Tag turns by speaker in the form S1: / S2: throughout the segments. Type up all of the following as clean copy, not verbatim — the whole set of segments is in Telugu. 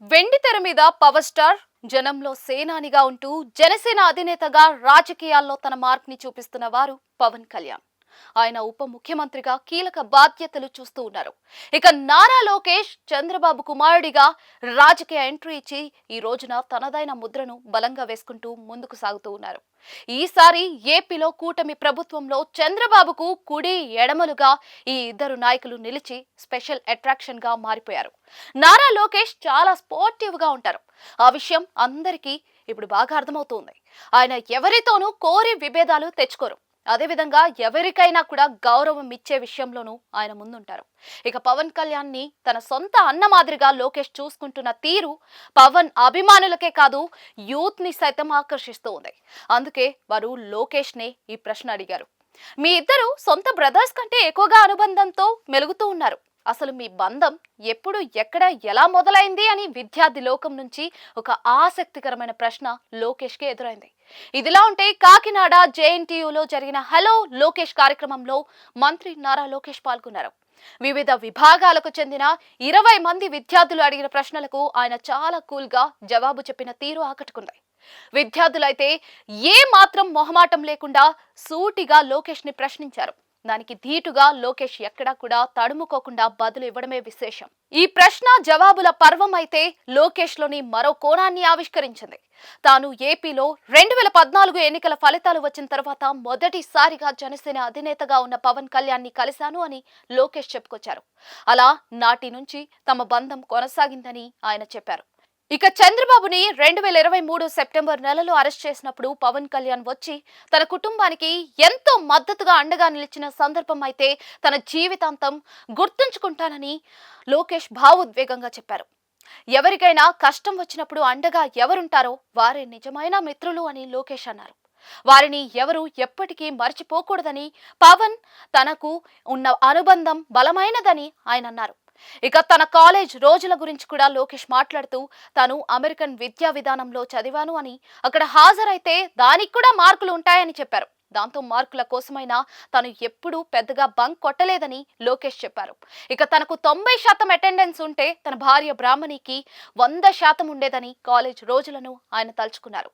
S1: వెండి తెర మీద పవర్ స్టార్ జనంలో సేనానిగా ఉంటూ జనసేన అధినేతగా రాజకీయాల్లో తన మార్క్ ని చూపిస్తున్న వారు పవన్ కళ్యాణ్. ఆయన ఉప ముఖ్యమంత్రిగా కీలక బాధ్యతలు చూస్తూ ఉన్నారు. ఇక నారా లోకేష్ చంద్రబాబు కుమారుడిగా రాజకీయ ఎంట్రీ ఇచ్చి ఈ రోజున తనదైన ముద్రను బలంగా వేసుకుంటూ ముందుకు సాగుతూ ఉన్నారు. ఈసారి ఏపీలో కూటమి ప్రభుత్వంలో చంద్రబాబుకు కుడి ఎడమలుగా ఈ ఇద్దరు నాయకులు నిలిచి స్పెషల్ అట్రాక్షన్ గా మారిపోయారు. నారా లోకేష్ చాలా స్పోర్టివ్ గా ఉంటారు. ఆ విషయం అందరికీ ఇప్పుడు బాగా అర్థమవుతుంది. ఆయన ఎవరితోనూ కోరి విభేదాలు తెచ్చుకోరు. అదేవిధంగా ఎవరికైనా కూడా గౌరవం ఇచ్చే విషయంలోనూ ఆయన ముందుంటారు. ఇక పవన్ కళ్యాణ్ ని తన సొంత అన్న మాదిరిగా లోకేష్ చూసుకుంటున్న తీరు పవన్ అభిమానులకే కాదు, యూత్ ని సైతం ఆకర్షిస్తూ ఉంది. అందుకే వారు లోకేష్ నే ఈ ప్రశ్న అడిగారు. మీ ఇద్దరు సొంత బ్రదర్స్ కంటే ఎక్కువగా అనుబంధంతో మెలుగుతూ ఉన్నారు. అసలు మీ బంధం ఎప్పుడు ఎక్కడ ఎలా మొదలైంది అని విద్యార్థి లోకం నుంచి ఒక ఆసక్తికరమైన ప్రశ్న లోకేష్ కి ఎదురైంది. ఇదిలా ఉంటే కాకినాడ జేఎన్టీయూలో జరిగిన హలో లోకేష్ కార్యక్రమంలో మంత్రి నారా లోకేష్ పాల్గొన్నారు. వివిధ విభాగాలకు చెందిన 20 మంది విద్యార్థులు అడిగిన ప్రశ్నలకు ఆయన చాలా కూల్ గా జవాబు చెప్పిన తీరు ఆకట్టుకుంది. విద్యార్థులైతే ఏ మాత్రం మొహమాటం లేకుండా సూటిగా లోకేష్ ని ప్రశ్నించారు. దానికి ధీటుగా లోకేష్ ఎక్కడా కూడా తడుముకోకుండా బదులు ఇవ్వడమే విశేషం. ఈ ప్రశ్న జవాబుల పర్వం అయితే లోకేష్ లోని మరో కోణాన్ని ఆవిష్కరించింది. తాను ఏపీలో 2014 ఎన్నికల ఫలితాలు వచ్చిన తర్వాత మొదటిసారిగా జనసేన అధినేతగా ఉన్న పవన్ కళ్యాణ్ ని కలిశాను అని లోకేష్ చెప్పుకొచ్చారు. అలా నాటి నుంచి తమ బంధం కొనసాగిందని ఆయన చెప్పారు. ఇక చంద్రబాబుని 2023 సెప్టెంబర్ నెలలో అరెస్ట్ చేసినప్పుడు పవన్ కళ్యాణ్ వచ్చి తన కుటుంబానికి ఎంతో మద్దతుగా అండగా నిలిచిన సందర్భం అయితే తన జీవితాంతం గుర్తుంచుకుంటానని లోకేష్ భావోద్వేగంగా చెప్పారు. ఎవరికైనా కష్టం వచ్చినప్పుడు అండగా ఎవరుంటారో వారే నిజమైన మిత్రులు అని లోకేష్ అన్నారు. వారిని ఎవరు ఎప్పటికీ మర్చిపోకూడదని, పవన్ తనకు ఉన్న అనుబంధం బలమైనదని ఆయన అన్నారు. ఇక తన కాలేజ్ రోజుల గురించి కూడా లోకేష్ మాట్లాడుతూ తాను అమెరికన్ విద్యా విధానంలో చదివాను అని, అక్కడ హాజరైతే దానికి కూడా మార్కులు ఉంటాయని చెప్పారు. దాంతో మార్కుల కోసమైనా తాను ఎప్పుడూ పెద్దగా బంక్ కొట్టలేదని లోకేష్ చెప్పారు. ఇక తనకు 90% అటెండెన్స్ ఉంటే తన భార్య బ్రాహ్మణికి 100% ఉండేదని కాలేజ్ రోజులను ఆయన తలుచుకున్నారు.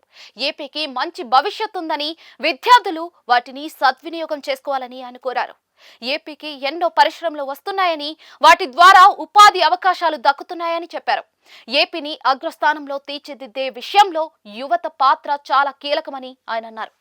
S1: ఏపీకి మంచి భవిష్యత్తు ఉందని, విద్యార్థులు వాటిని సద్వినియోగం చేసుకోవాలని ఆయన కోరారు. ఏపీకి ఎన్నో పరిశ్రమలు వస్తున్నాయని, వాటి ద్వారా ఉపాధి అవకాశాలు దక్కుతున్నాయని చెప్పారు. ఏపీని అగ్రస్థానంలో తీర్చిదిద్దే విషయంలో యువత పాత్ర చాలా కీలకమని ఆయన అన్నారు.